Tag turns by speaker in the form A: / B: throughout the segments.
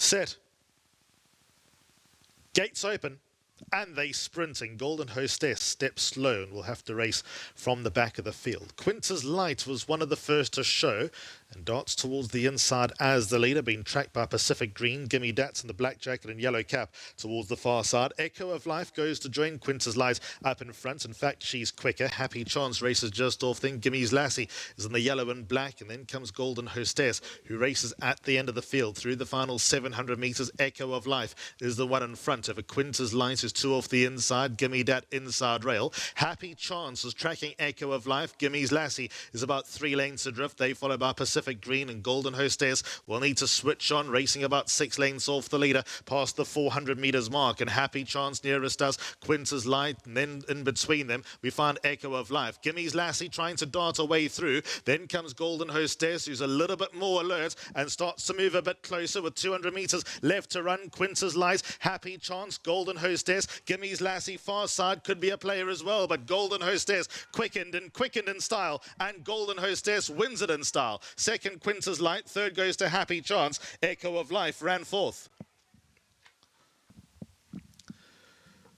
A: Set. Gates open. And they sprinting. Golden Hostess steps slow and will have to race from the back of the field. Quintus Light was one of the first to show and darts towards the inside as the leader, being tracked by Pacific Green. Gimme Dats in the black jacket and yellow cap towards the far side. Echo of Life goes to join Quintus Light up in front. In fact, she's quicker. Happy Chance races just off. Then Gimmy's Lassie is in the yellow and black. And then comes Golden Hostess, who races at the end of the field through the final 700 metres. Echo of Life is the one in front over Quintus Light, who's two off the inside. Gimme Dat inside rail. Happy Chance is tracking Echo of Life. Gimmy's Lassie is about 3 lengths adrift. They follow by Pacific Green, and Golden Hostess will need to switch on, racing about 6 lengths off the leader past the 400 metres mark. And Happy Chance nearest us, Quintus Light, and then in between them we find Echo of Life. Gimmy's Lassie trying to dart her way through. Then comes Golden Hostess, who's a little bit more alert and starts to move a bit closer with 200 metres left to run. Quintus Light, Happy Chance, Golden Hostess, Gimmy's Lassie far side could be a player as well, but Golden Hostess quickened in style, and Golden Hostess wins it in style. Second, Quintus Light. Third goes to Happy Chance. Echo of Life ran fourth.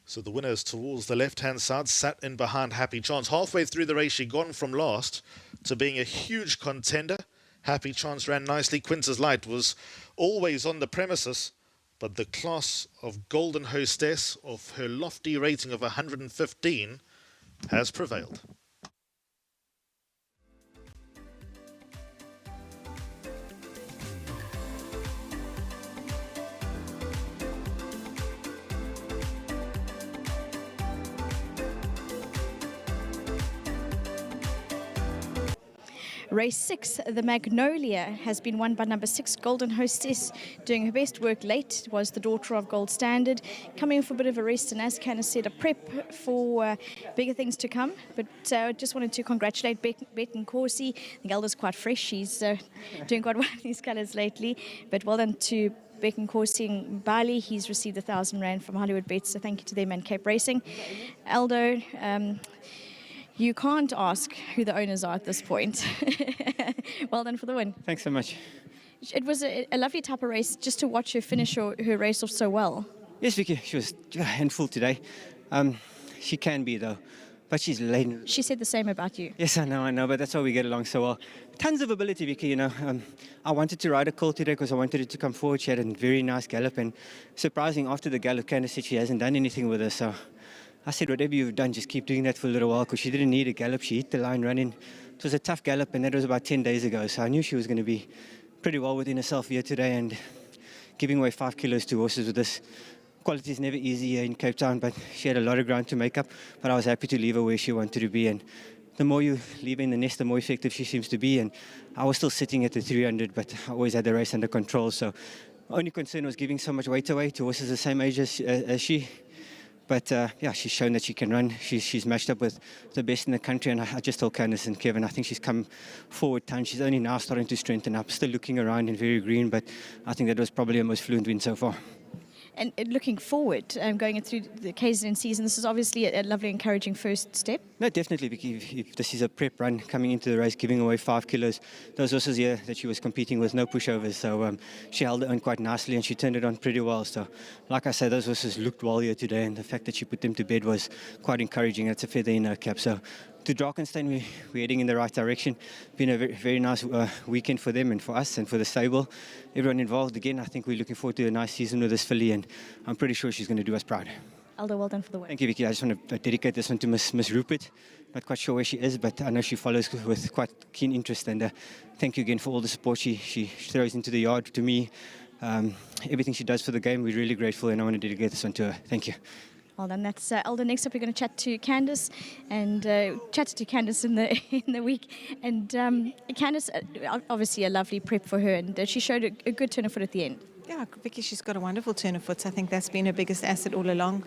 A: So the winners towards the left-hand side, sat in behind Happy Chance. Halfway through the race, she gone from last to being a huge contender. Happy Chance ran nicely. Quintus Light was always on the premises, but the class of Golden Hostess, of her lofty rating of 115, has prevailed.
B: Race 6, the Magnolia, has been won by number 6, Golden Hostess. Doing her best work late, was the daughter of Gold Standard. Coming in for a bit of a rest, and as Candice said, a prep for bigger things to come. But just wanted to congratulate Bet Corsi. I think Elder's quite fresh. She's doing quite well in these colours lately. But well done to Beck and Corsi in Bali. He's received R1,000 from Hollywood Bets, so thank you to them and Cape Racing. Aldo, you can't ask who the owners are at this point. Well done for the win.
C: Thanks so much.
B: It was a lovely type of race just to watch her finish her race off so well.
C: Yes, Vicky, she was a handful today. She can be, though, but she's laden.
B: She said the same about you.
C: Yes, I know, but that's why we get along so well. Tons of ability, Vicky, you know. I wanted to ride a call today because I wanted her to come forward. She had a very nice gallop, and surprising, after the gallop, Candice said she hasn't done anything with her, so I said, whatever you've done, just keep doing that for a little while, because she didn't need a gallop. She hit the line running. It was a tough gallop, and that was about 10 days ago. So I knew she was going to be pretty well within herself here today, and giving away 5 kilos to horses with this quality is never easy here in Cape Town, but she had a lot of ground to make up. But I was happy to leave her where she wanted to be, and the more you leave in the nest, the more effective she seems to be. And I was still sitting at the 300, but I always had the race under control. So only concern was giving so much weight away to horses the same age as she. But yeah, she's shown that she can run. She's matched up with the best in the country, and I just told Candice and Kevin, I think she's come forward tons. She's only now starting to strengthen up, still looking around in very green, but I think that was probably her most fluent win so far.
B: And looking forward, going through the KZN season, this is obviously a lovely, encouraging first step.
C: No, definitely, Vicky. If this is a prep run coming into the race, giving away 5 kilos, those horses here that she was competing with, no pushovers. So she held it on quite nicely, and she turned it on pretty well. So, like I said, those horses looked well here today, and the fact that she put them to bed was quite encouraging. That's a feather in her cap. So, to Drakenstein, we're heading in the right direction. Been a very, very nice weekend for them and for us and for the stable. Everyone involved. Again, I think we're looking forward to a nice season with this filly, and I'm pretty sure she's going to do us proud.
B: Aldo, well done for the win.
C: Thank you, Vicky. I just want to dedicate this one to Miss Rupert. Not quite sure where she is, but I know she follows with quite keen interest. And thank you again for all the support she throws into the yard to me. Everything she does for the game, we're really grateful, and I want to dedicate this one to her. Thank you.
B: Well done. That's Aldo. Next up, we're going to chat to Candice, and chatted to Candice in the week. And Candice, obviously a lovely prep for her, and she showed a good turn of foot at the end.
D: Yeah, Vicky, she's got a wonderful turn of foot. I think that's been her biggest asset all along.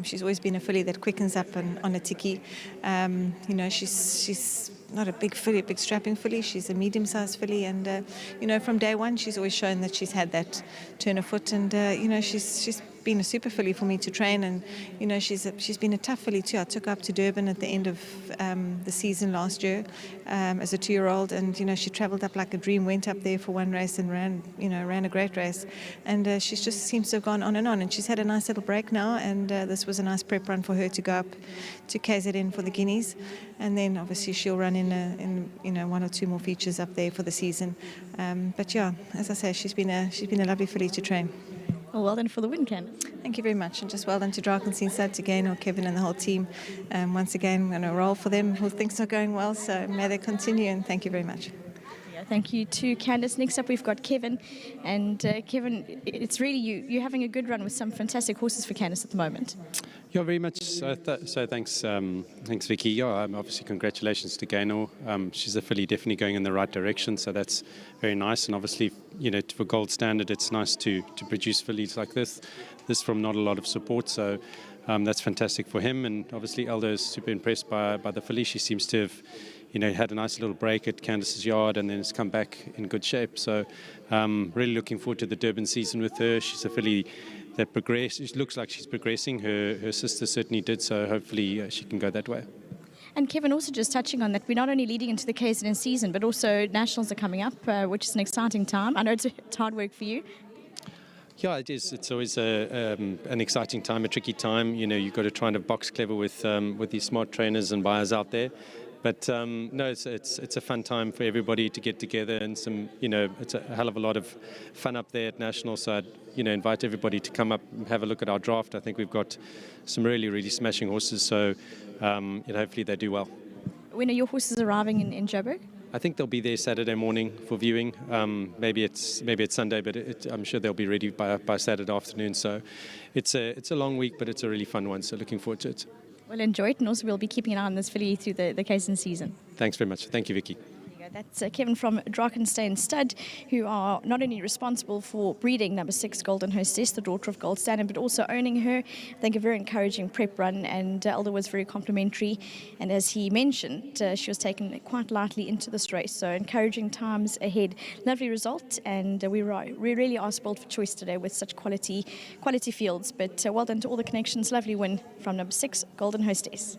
D: She's always been a filly that quickens up on a tiki. You know, she's not a big filly, a big strapping filly. She's a medium-sized filly, and from day one, she's always shown that she's had that turn of foot, and she's been a super filly for me to train, and she's been a tough filly too. I took her up to Durban at the end of the season last year as a 2-year-old, and she travelled up like a dream. Went up there for one race and ran a great race, and she just seems to have gone on, and she's had a nice little break now, and this was a nice prep run for her to go up to KZN for the Guineas, and then obviously she'll run in 1 or 2 more features up there for the season. But yeah, as I say, she's been a lovely filly to train.
B: Well done for the win, Candice.
D: Thank you very much, and just well done to Drakensberg, to Gaynor, Kevin and the whole team. Once again, I'm going to roll for them. Things are going well, so may they continue, and thank you very much.
B: Thank you to Candice. Next up, we've got Kevin. And Kevin, it's really you're having a good run with some fantastic horses for Candice at the moment.
E: Yeah, very much. So thanks, Vicky. Yeah, obviously congratulations to Gaynor. She's a filly definitely going in the right direction, so that's very nice. And obviously, for Gold Standard, it's nice to produce fillies like this from not a lot of support. So that's fantastic for him. And obviously, Aldo is super impressed by the filly. She seems to have had a nice little break at Candice's yard and then has come back in good shape. So really looking forward to the Durban season with her. She's a filly that progresses. It looks like she's progressing. Her sister certainly did, so hopefully she can go that way.
B: And Kevin, also just touching on that, we're not only leading into the KZN season, but also nationals are coming up, which is an exciting time. I know it's hard work for you.
E: Yeah, it is. It's always an exciting time, a tricky time. You've got to try and box clever with these smart trainers and buyers out there. But no, it's a fun time for everybody to get together, and it's a hell of a lot of fun up there at National. So I'd invite everybody to come up and have a look at our draft. I think we've got some really, really smashing horses. So hopefully they do well.
B: When are your horses arriving in Joburg?
E: I think they'll be there Saturday morning for viewing. Maybe it's Sunday, but I'm sure they'll be ready by Saturday afternoon. So it's a long week, but it's a really fun one. So looking forward to it.
B: Well, enjoy it, and also we'll be keeping an eye on this filly through the KZN season.
E: Thanks very much. Thank you, Vicky.
B: That's Kevin from Drakensberg Stud, who are not only responsible for breeding number 6 Golden Hostess, the daughter of Gold Standard, but also owning her. I think a very encouraging prep run, and Aldo was very complimentary. And as he mentioned, she was taken quite lightly into this race, so encouraging times ahead. Lovely result, and we really are spoiled for choice today with such quality fields. But well done to all the connections. Lovely win from number 6 Golden Hostess.